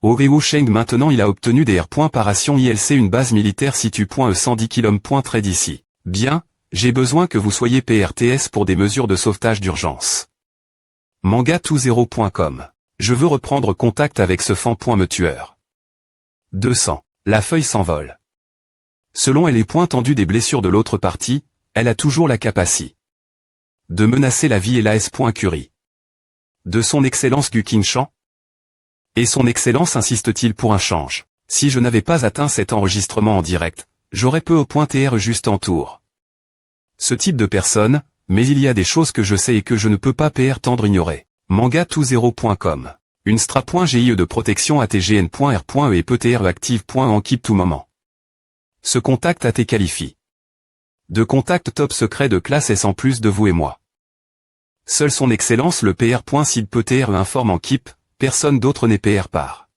Oreo Sheng maintenant il a obtenu des R. Par ration ILC une base militaire situ.E 110 km. Trade ici. Bien, j'ai besoin que vous soyez PRTS pour des mesures de sauvetage d'urgence. Manga20.com. Je veux reprendre contact avec ce fan. Me tueur. 200. La feuille s'envole. Selon elle les points tendus des blessures de l'autre partie, elle a toujours la capacité de menacer la vie et la S. Curie. De son excellence Gukinshan. Et son excellence insiste-t-il pour un change. Si je n'avais pas atteint cet enregistrement en direct, j'aurais peu au point TR juste en tour. Ce type de personne, mais il y a des choses que je sais et que je ne peux pas PR tendre ignorer. Manga20.com. Une stra.GIE de protection ATGN.R.E et peut TR active. En keep tout moment. Ce contact AT qualifie. De contact top secret de classe S en plus de vous et moi. Seul son excellence le PR.SID peut TR informe en keep, personne d'autre n'est PR par.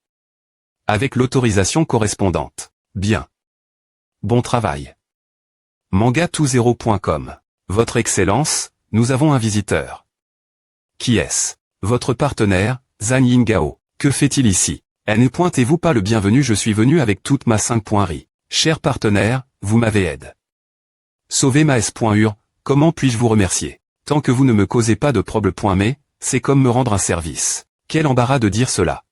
Avec l'autorisation correspondante. Bien. Bon travail. Manga20.com. Votre excellence, nous avons un visiteur. Qui est-ce? Votre partenaire, Zhang Yingao. Que fait-il ici? Ne pointez-vous pas le bienvenu, je suis venu avec toute ma 5.ri. Cher partenaire, vous m'avez aidé. Sauvez ma S.UR, comment puis-je vous remercier? Tant que vous ne me causez pas de problème. Mais, c'est comme me rendre un service. Quel embarras de dire cela.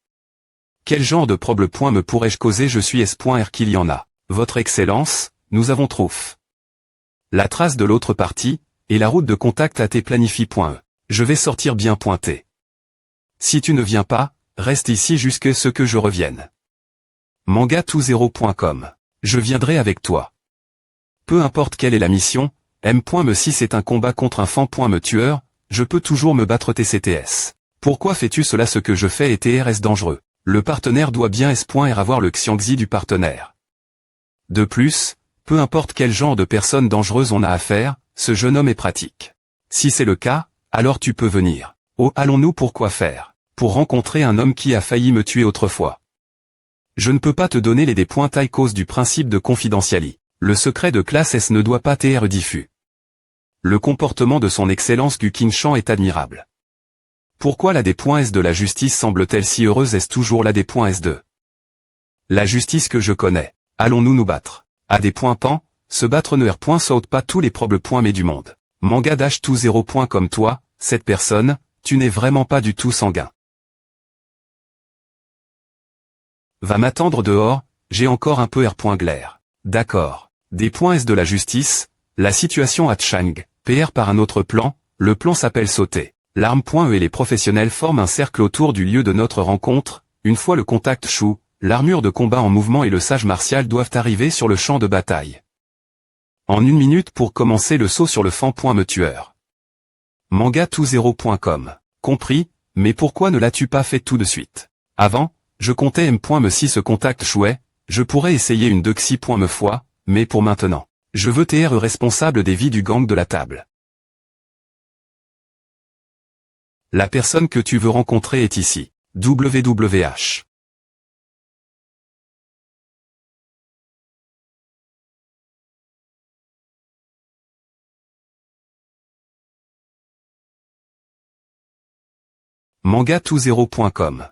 Quel genre de problème me pourrais-je causer? Je suis S.R qu'il y en a. Votre excellence, nous avons trouf. La trace de l'autre partie, et la route de contact AT planifie.E. Je vais sortir bien pointé. Si tu ne viens pas, reste ici jusqu'à ce que je revienne. Manga20.com. Je viendrai avec toi. Peu importe quelle est la mission, M.Me si c'est un combat contre un fan. Me tueur, je peux toujours me battre TCTS. Pourquoi fais-tu cela? Ce que je fais est TRS dangereux. Le partenaire doit bien S.R avoir le Xiangxi du partenaire. De plus, peu importe quel genre de personne dangereuse on a affaire, ce jeune homme est pratique. Si c'est le cas, alors tu peux venir. Oh, allons-nous pourquoi faire? Pour rencontrer un homme qui a failli me tuer autrefois. Je ne peux pas te donner les dépoints à cause du principe de confidentialité. Le secret de classe S ne doit pas être diffus. Le comportement de son excellence Gukinshan est admirable. Pourquoi la D.S de la justice semble-t-elle si heureuse? Est-ce toujours la D.S de la justice que je connais? Allons-nous nous battre? À des points pan, se battre ne R. Saute pas tous les problèmes. Mais du monde. Manga-20. Comme toi, cette personne, tu n'es vraiment pas du tout sanguin. Va m'attendre dehors, j'ai encore un peu R. Glaire. D'accord. D.S de la justice, la situation à Chang, PR par un autre plan, le plan s'appelle sauter. L'arme.E et les professionnels forment un cercle autour du lieu de notre rencontre, une fois le contact chou, l'armure de combat en mouvement et le sage martial doivent arriver sur le champ de bataille. En 1 minute pour commencer le saut sur le fan. Me tueur. Manga20.com. Compris, mais pourquoi ne l'as-tu pas fait tout de suite? Avant, je comptais M.Me si ce contact chouait, je pourrais essayer une Dexi. Me foi, mais pour maintenant, je veux TR responsable des vies du gang de la table. La personne que tu veux rencontrer est ici. WWH. Manga20.com.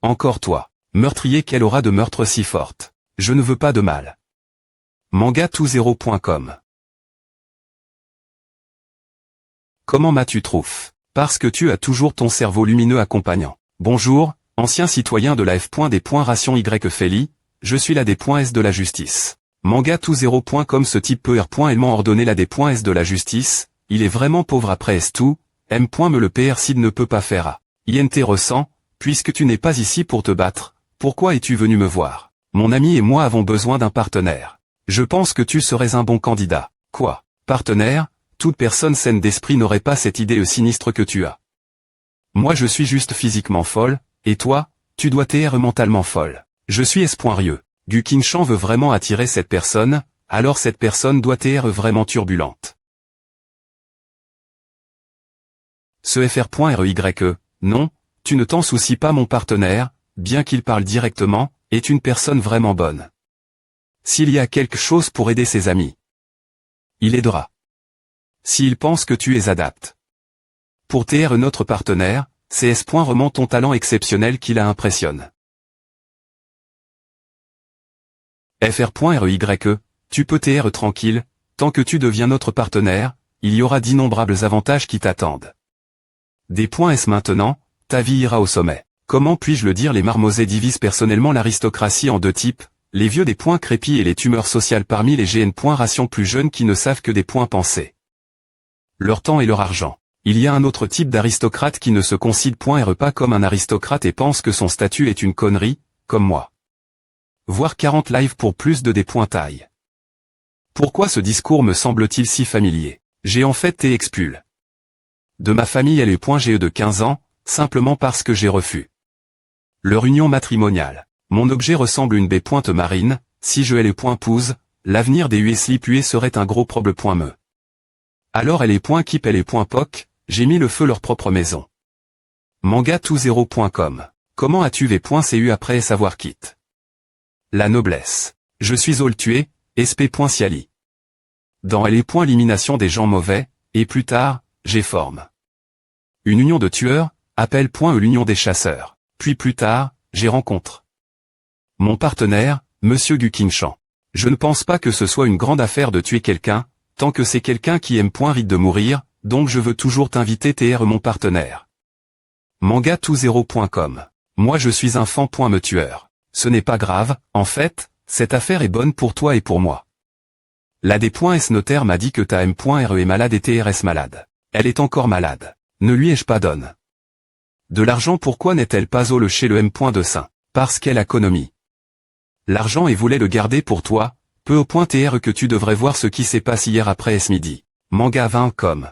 Encore toi. Meurtrier, quelle aura de meurtre si forte. Je ne veux pas de mal. Manga20.com. Comment m'as-tu trouvé? Parce que tu as toujours ton cerveau lumineux accompagnant. Bonjour, ancien citoyen de la F. Des ration Y Feli, je suis la D.S de la justice. Manga20.com. Ce type peut R. Il m'a ordonné la D.S de la justice, il est vraiment pauvre après S tout, M.Me le PR Sid ne peut pas faire à. INT ressent, puisque tu n'es pas ici pour te battre, pourquoi es-tu venu me voir? Mon ami et moi avons besoin d'un partenaire. Je pense que tu serais un bon candidat. Quoi? Partenaire? Toute personne saine d'esprit n'aurait pas cette idée sinistre que tu as. Moi je suis juste physiquement folle, et toi, tu dois être mentalement folle. Je suis espoirieux. Gukinshan veut vraiment attirer cette personne, alors cette personne doit être vraiment turbulente. Ce FR.REYE, non, tu ne t'en soucies pas mon partenaire, bien qu'il parle directement, est une personne vraiment bonne. S'il y a quelque chose pour aider ses amis, il aidera. S'il pense que tu es adapte. Pour TR notre partenaire, CS. Remonte ton talent exceptionnel qui la impressionne. FR.REYE, tu peux TR tranquille, tant que tu deviens notre partenaire, il y aura d'innombrables avantages qui t'attendent. Des points S maintenant, ta vie ira au sommet. Comment puis-je le dire? Les marmosets divisent personnellement l'aristocratie en deux types, les vieux des points crépis et les tumeurs sociales parmi les GN. Ration plus jeunes qui ne savent que des points pensés. Leur temps et leur argent. Il y a un autre type d'aristocrate qui ne se considère pas comme un aristocrate et pense que son statut est une connerie, comme moi. Voir 40 lives pour plus de des points taille. Pourquoi ce discours me semble-t-il si familier? J'ai en fait été expulsé de ma famille et les points GE de 15 ans, simplement parce que j'ai refusé leur union matrimoniale. Mon objet ressemble à une baie pointe marine, si je ai les points pouze, l'avenir des USLIPUE serait un gros problème. Alors elle est point keep elle est point poc, j'ai mis le feu leur propre maison. Manga20.com. Comment as-tu V.cu après savoir quitte? La noblesse. Je suis all tué, sp.ciali. Dans elle est point élimination des gens mauvais, et plus tard, j'ai forme une union de tueurs, appelle point l'union des chasseurs. Puis plus tard, j'ai rencontre mon partenaire, Monsieur Gukinchan. Je ne pense pas que ce soit une grande affaire de tuer quelqu'un, tant que c'est quelqu'un qui aime point rite de mourir, donc je veux toujours t'inviter TR mon partenaire. Manga20.com. Moi je suis un fan. Me tueur. Ce n'est pas grave, en fait, cette affaire est bonne pour toi et pour moi. La D.S notaire m'a dit que ta M.RE est malade et TRS malade. Elle est encore malade. Ne lui ai-je pas donne de l'argent? Pourquoi n'est-elle pas au le chez le M.de Saint? Parce qu'elle a économie l'argent et voulait le garder pour toi, peu au point TR que tu devrais voir ce qui s'est passé hier après ce midi. Manga20.com.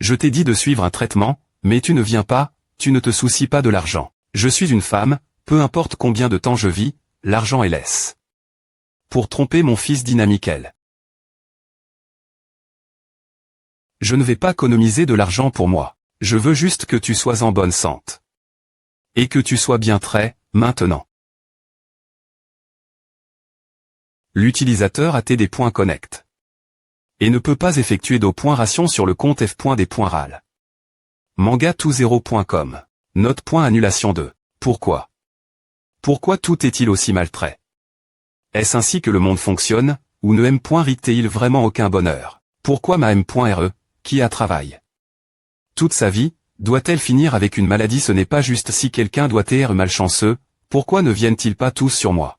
Je t'ai dit de suivre un traitement, mais tu ne viens pas, tu ne te soucies pas de l'argent. Je suis une femme, peu importe combien de temps je vis, l'argent est laisse. Pour tromper mon fils Dynamical. Je ne vais pas économiser de l'argent pour moi. Je veux juste que tu sois en bonne santé. Et que tu sois bien très, maintenant. L'utilisateur a des points connect. Et ne peut pas effectuer d'opération sur le compte F.des.RAL. Manga20.com. Note. Annulation 2. Pourquoi? Pourquoi tout est-il aussi mal trait? Est-ce ainsi que le monde fonctionne, ou ne M.rite-t-il vraiment aucun bonheur? Pourquoi ma M.RE, qui a travail toute sa vie, doit-elle finir avec une maladie? Ce n'est pas juste. Si quelqu'un doit être malchanceux, pourquoi ne viennent-ils pas tous sur moi?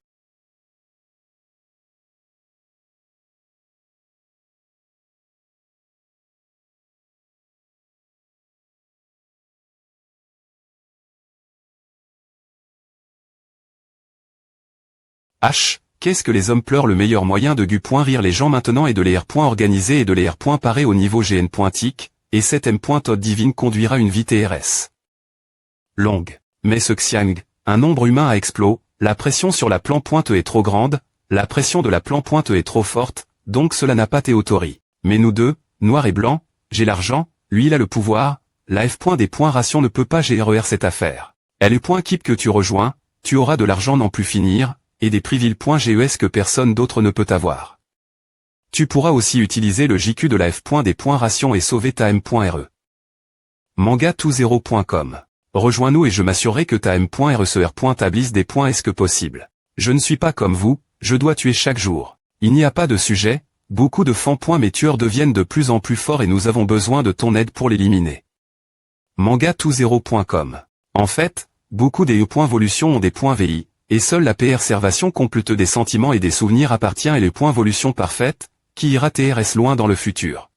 Qu'est-ce que les hommes pleurent? Le meilleur moyen de rire les gens maintenant est de les organiser et de les parer au niveau GN.tic, et cette M.Todd divine conduira une vie TRS longue. Mais ce Xiang, un nombre humain à explos, la pression sur la plan.e est trop grande, la pression de la plan.e est trop forte, donc cela n'a pas théorie. Mais nous deux, noir et blanc, j'ai l'argent, lui il a le pouvoir, la F.des.ration ne peut pas gérer cette affaire. Elle est keep que tu rejoins, tu auras de l'argent n'en plus finir, et des privilèges que personne d'autre ne peut avoir. Tu pourras aussi utiliser le JQ de la F.des.ration et sauver ta M.RE. Manga20.com. Rejoins-nous et je m'assurerai que ta M.RE se tablisse des points est-ce que possible. Je ne suis pas comme vous, je dois tuer chaque jour. Il n'y a pas de sujet, beaucoup de fans. Mes tueurs deviennent de plus en plus forts et nous avons besoin de ton aide pour l'éliminer. Manga20.com. En fait, beaucoup des E.volution ont des points VI, et seule la préservation complète des sentiments et des souvenirs appartient et les points volution parfaite, qui ira TRS loin dans le futur.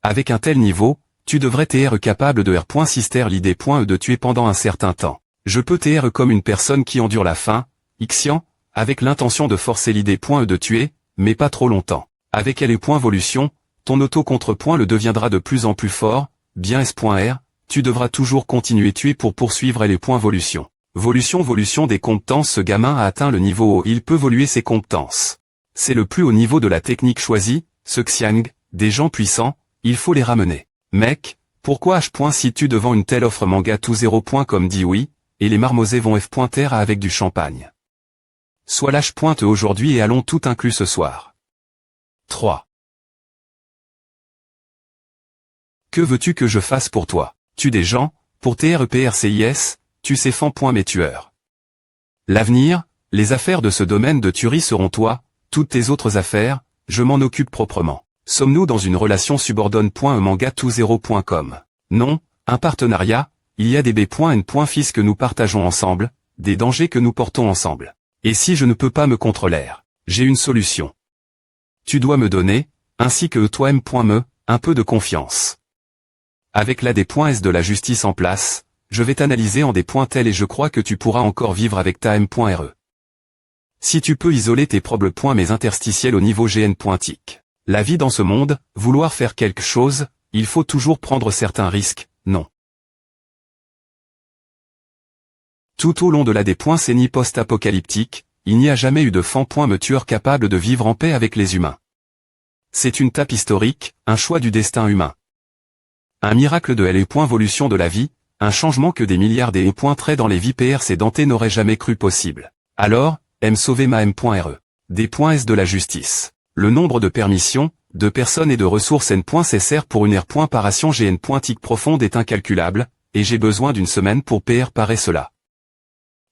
Avec un tel niveau, tu devrais TR capable de R.sister l'idée.e de tuer pendant un certain temps. Je peux TR comme une personne qui endure la faim, Xian, avec l'intention de forcer l'idée.e de tuer, mais pas trop longtemps. Avec elle et volution, ton auto-contre-point le deviendra de plus en plus fort, bien S.R, tu devras toujours continuer tuer pour poursuivre les points volution. Volution des compétences. Ce gamin a atteint le niveau où il peut évoluer ses compétences. C'est le plus haut niveau de la technique choisie, ce Xiang, des gens puissants, il faut les ramener. Mec, pourquoi si tu devant une telle offre? Manga20.com dit oui, et les marmosets vont F.R avec du champagne. Soit l'H.E aujourd'hui et allons tout inclus ce soir. 3. Que veux-tu que je fasse pour toi? Tu des gens, pour TREPRCIS, tu sais mes tueurs. L'avenir, les affaires de ce domaine de tuerie seront toi, toutes tes autres affaires, je m'en occupe proprement. Sommes-nous dans une relation subordonne.manga20.com? Non, un partenariat, il y a des B.N.fils que nous partageons ensemble, des dangers que nous portons ensemble. Et si je ne peux pas me contrôler, j'ai une solution. Tu dois me donner, ainsi que toi M.me, un peu de confiance. Avec la D.S de la justice en place, je vais t'analyser en des points tels et je crois que tu pourras encore vivre avec ta M.re. Si tu peux isoler tes propres points mais interstitiels au niveau GN.tic. La vie dans ce monde, vouloir faire quelque chose, il faut toujours prendre certains risques, non. Tout au long de la décennie post-apocalyptique, il n'y a jamais eu de me tueur capable de vivre en paix avec les humains. C'est une tape historique, un choix du destin humain. Un miracle de l'évolution de la vie, un changement que des milliards traits dans les vies précédentes n'auraient jamais cru possible. Alors, sauver ma M.re. Des.S de la justice. Le nombre de permissions, de personnes et de ressources N.cr pour une R.paration GN.tic profonde est incalculable, et j'ai besoin d'une semaine pour parer cela.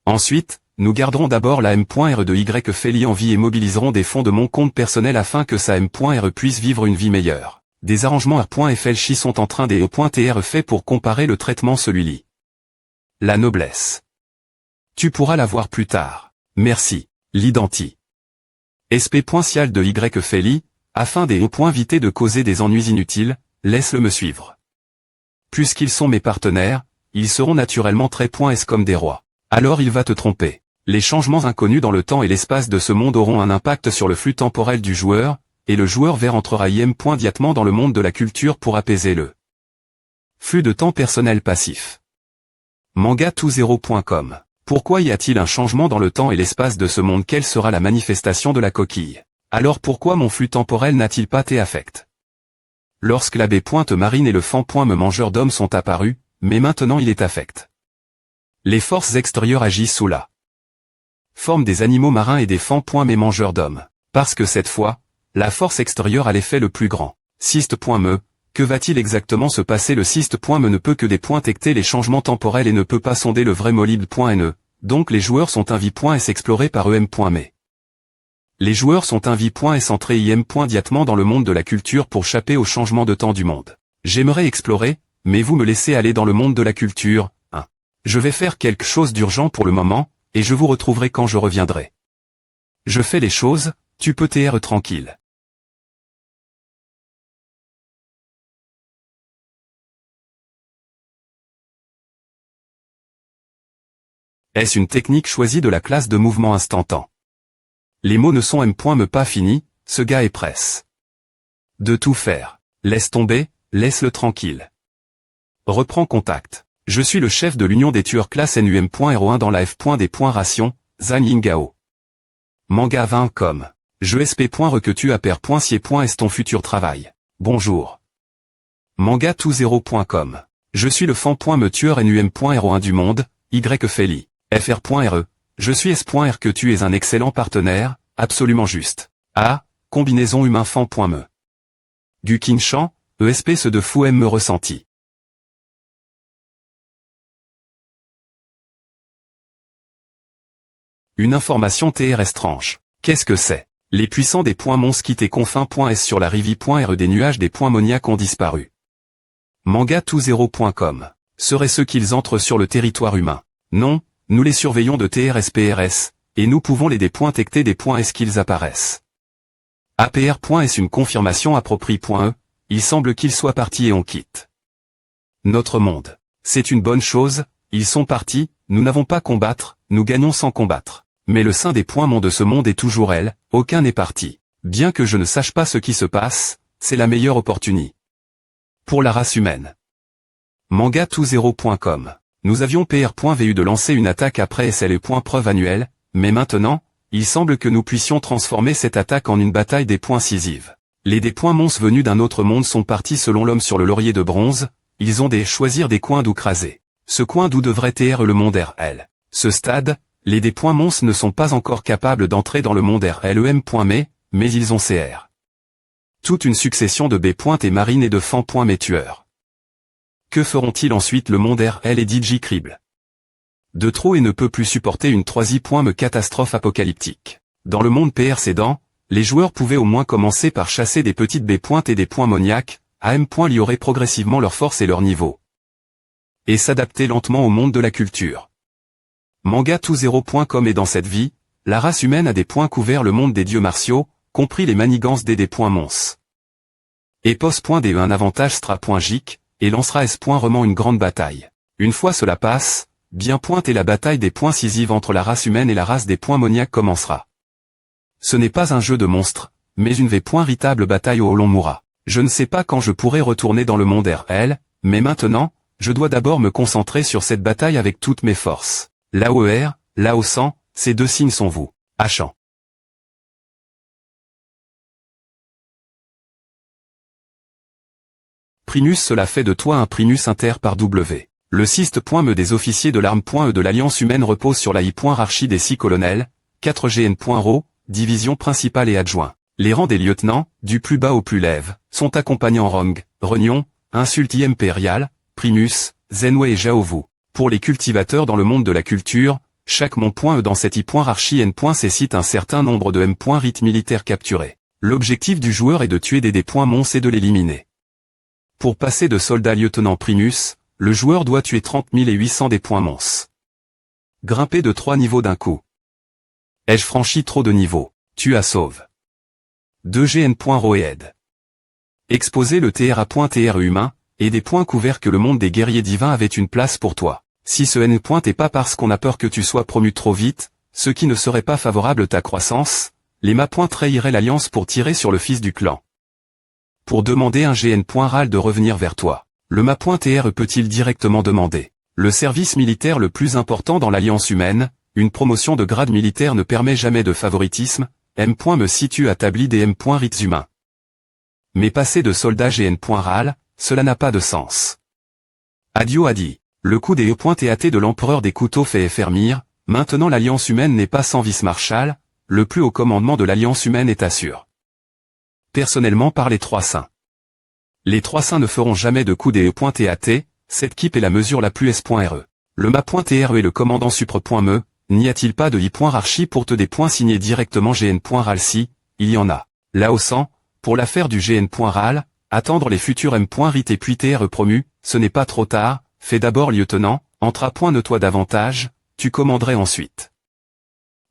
Ensuite, nous garderons d'abord la M.re de Y Feli en vie et mobiliserons des fonds de mon compte personnel afin que sa M.re puisse vivre une vie meilleure. Des arrangements R.FLCHI sont en train des E.TR faits pour comparer le traitement celui-là. La noblesse. Tu pourras la voir plus tard. Merci. L'identi. SP.cial de Y Feli, afin des éviter de causer des ennuis inutiles, laisse-le me suivre. Puisqu'ils sont mes partenaires, ils seront naturellement S comme des rois. Alors il va te tromper. Les changements inconnus dans le temps et l'espace de ce monde auront un impact sur le flux temporel du joueur, et le joueur vert entrera immédiatement dans le monde de la culture pour apaiser le flux de temps personnel passif. Manga20.com. Pourquoi y a-t-il un changement dans le temps et l'espace de ce monde? Quelle sera la manifestation de la coquille? Alors pourquoi mon flux temporel n'a-t-il pas été affecté? Lorsque la B.Marine et le me mangeur d'hommes sont apparus, mais maintenant il est affecté. Les forces extérieures agissent sous la forme des animaux marins et des mais mangeurs d'hommes. Parce que cette fois, la force extérieure a l'effet le plus grand. Syst.me, que va-t-il exactement se passer? Le Syst.me ne peut que détecter les changements temporels et ne peut pas sonder le vrai molib.ne, donc les joueurs sont invi.s explorés par em.me. Les joueurs sont invi.s entrés immédiatement dans le monde de la culture pour échapper au changement de temps du monde. J'aimerais explorer, mais vous me laissez aller dans le monde de la culture, hein. Je vais faire quelque chose d'urgent pour le moment, et je vous retrouverai quand je reviendrai. Je fais les choses, tu peux t'être tranquille. Est-ce une technique choisie de la classe de mouvement instantan? Les mots ne sont me pas finis, ce gars est presse de tout faire. Laisse tomber, laisse-le tranquille. Reprends contact. Je suis le chef de l'union des tueurs classe NUM.01 dans la F.des.ration, Zhang Yingao. Manga20.com. Je sp.requetu aper.sier.est ton futur travail. Bonjour. Manga20.com. Je suis le me tueur NUM.01 du monde, Y Feli. FR.re. Je suis S.R que tu es un excellent partenaire, absolument juste. A. Combinaison humain me. Du Kinshan, ESP ce de fou me ressenti. Une information TR estrange. Qu'est-ce que c'est? Les puissants des mons quittés confins.s sur la rivi.re des nuages des moniaques ont disparu. Manga20.com. Seraient ceux qu'ils entrent sur le territoire humain? Non. Nous les surveillons de TRSPRS, et nous pouvons les détecter des S qu'ils apparaissent. APR.S une confirmation appropriée.e, il semble qu'ils soient partis et on quitte notre monde. C'est une bonne chose, ils sont partis, nous n'avons pas combattre, nous gagnons sans combattre. Mais le sein des monts de ce monde est toujours elle, aucun n'est parti. Bien que je ne sache pas ce qui se passe, c'est la meilleure opportunité pour la race humaine. Manga20.com. Nous avions PR.vu de lancer une attaque après SLE.preuve annuelle, mais maintenant, il semble que nous puissions transformer cette attaque en une bataille des incisives. Les mons venus d'un autre monde sont partis selon l'homme sur le laurier de bronze, ils ont choisir des coins d'où craser. Ce coin d'où devrait être le monde RL. Ce stade, les mons ne sont pas encore capables d'entrer dans le monde RLEM.me, mais ils ont CR. Toute une succession de B. et marine et de mes tueurs. Que feront-ils ensuite le monde RL et DJ crible de trop et ne peut plus supporter une 3i. Catastrophe apocalyptique. Dans le monde précédent, les joueurs pouvaient au moins commencer par chasser des petites B. et des points moniaques, à M. Liorer progressivement leur force et leur niveau. Et s'adapter lentement au monde de la culture. Manga20.com et dans cette vie, la race humaine a des points couverts le monde des dieux martiaux, compris les manigances des mons. Epos.de un avantage stra.gic, et lancera S. Rement une grande bataille. Une fois cela passe, bien et la bataille des points cisives entre la race humaine et la race des points moniaques commencera. Ce n'est pas un jeu de monstres, mais une véritable bataille où l'on mourra. Je ne sais pas quand je pourrai retourner dans le monde RL, mais maintenant, je dois d'abord me concentrer sur cette bataille avec toutes mes forces. L'AOR, l'AO100, ces deux signes sont vous. Hachant. Primus cela fait de toi un Primus inter par W. Le syst.me des officiers de l'arme.e de l'Alliance humaine repose sur la I.Archie des 6 colonels, 4 GN.ro, division principale et adjoint. Les rangs des lieutenants, du plus bas au plus lève, sont accompagnés en Rong, Renion, Insulte impérial, Primus, Zenway et Jaovu. Pour les cultivateurs dans le monde de la culture, chaque mon.e dans cette I.Archie N.C cite un certain nombre de M.Rit militaires capturés. L'objectif du joueur est de tuer des mons et de l'éliminer. Pour passer de soldat lieutenant Primus, le joueur doit tuer 30 800 des mons. Grimper de 3 niveaux d'un coup. Ai-je franchi trop de niveaux? Tu as sauve. 2 GN.roed. Exposer le TRA.TR humain, et des points couverts que le monde des guerriers divins avait une place pour toi. Si ce N. est pas parce qu'on a peur que tu sois promu trop vite, ce qui ne serait pas favorable à ta croissance, les ma. Trahirait l'alliance pour tirer sur le fils du clan. Pour demander un GN.ral de revenir vers toi. Le ma.TR peut-il directement demander le service militaire le plus important dans l'alliance humaine, une promotion de grade militaire ne permet jamais de favoritisme, M. me situe établi des M.Rits humains. Mais passer de soldat GN.ral, cela n'a pas de sens. Adio a dit, le coup des E.TAT de l'empereur des couteaux fait effermir, maintenant l'alliance humaine n'est pas sans vice-marshal, le plus haut commandement de l'alliance humaine est assure. Personnellement par les 3 saints. Les 3 saints ne feront jamais de coup des E.TAT, cette keep est la mesure la plus S.RE. Le ma.TR et le commandant supre.me, n'y a-t-il pas de I.Archie pour te des points signés directement GN.ral si, il y en a. L'AO100, pour l'affaire du GN.ral, attendre les futurs M.Rit et puis TR promu, ce n'est pas trop tard, fais d'abord lieutenant, entra.ne-toi davantage, tu commanderais ensuite.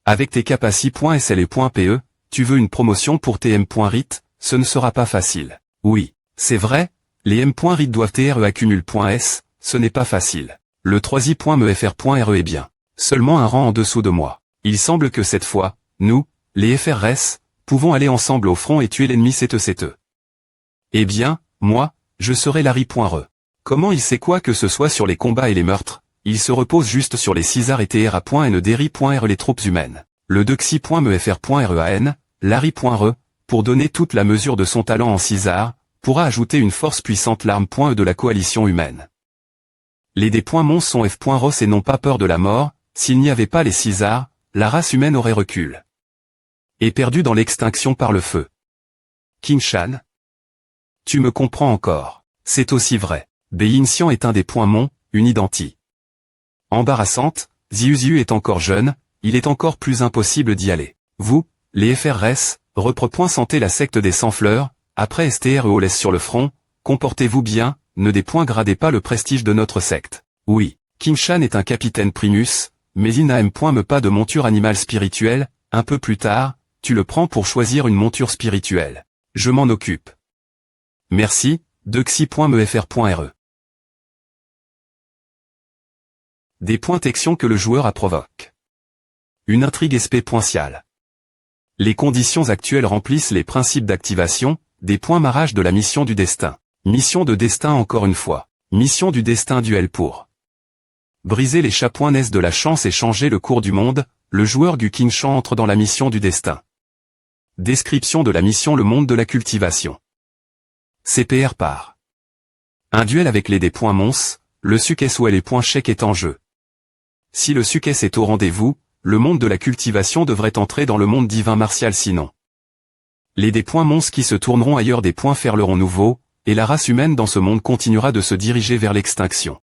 Avec tes capaci.sl et .pe, tu veux une promotion pour tes M.Rit, ce ne sera pas facile. Oui. C'est vrai, les M.Rit doivent TRE accumule.s, ce n'est pas facile. Le 3i.me.fr.re est bien. Seulement un rang en dessous de moi. Il semble que cette fois, nous, les FRS, pouvons aller ensemble au front et tuer l'ennemi CTE. Eh bien, moi, je serai Larry.re. Comment il sait quoi que ce soit sur les combats et les meurtres? Il se repose juste sur les Cisar et TRA.NDRI.re les troupes humaines. Le Dexi.me.fr.rean, Larry.re, pour donner toute la mesure de son talent en Cisar, pourra ajouter une force puissante l'arme.e de la coalition humaine. Les mons sont F.Ros et n'ont pas peur de la mort, s'il n'y avait pas les Cisar, la race humaine aurait recul. Et perdu dans l'extinction par le feu. King-Shan. Tu me comprends encore. C'est aussi vrai. Beinxian est un des mons, une identité embarrassante, Ziuziu est encore jeune, il est encore plus impossible d'y aller. Vous, les FRS, repre.santé la secte des sans-fleurs, après STREO laisse sur le front, comportez-vous bien, ne gradez pas le prestige de notre secte. Oui, King-Shan est un capitaine Primus, mais il n'a pas de monture animale spirituelle, un peu plus tard, tu le prends pour choisir une monture spirituelle. Je m'en occupe. Merci, Dexi.me.fr.re. Des points-actions que le joueur a provoque. Une intrigue SP.ciale. Les conditions actuelles remplissent les principes d'activation, des points marrage de la mission du destin. Mission de destin encore une fois. Mission du destin duel pour briser les chapoinnesses de la chance et changer le cours du monde, le joueur du King-Shan entre dans la mission du destin. Description de la mission le monde de la cultivation. CPR par un duel avec les mons, le Sukes ou les chèques est en jeu. Si le Sukes est au rendez-vous, le monde de la cultivation devrait entrer dans le monde divin martial sinon. Les mons qui se tourneront ailleurs faire le rond nouveau, et la race humaine dans ce monde continuera de se diriger vers l'extinction.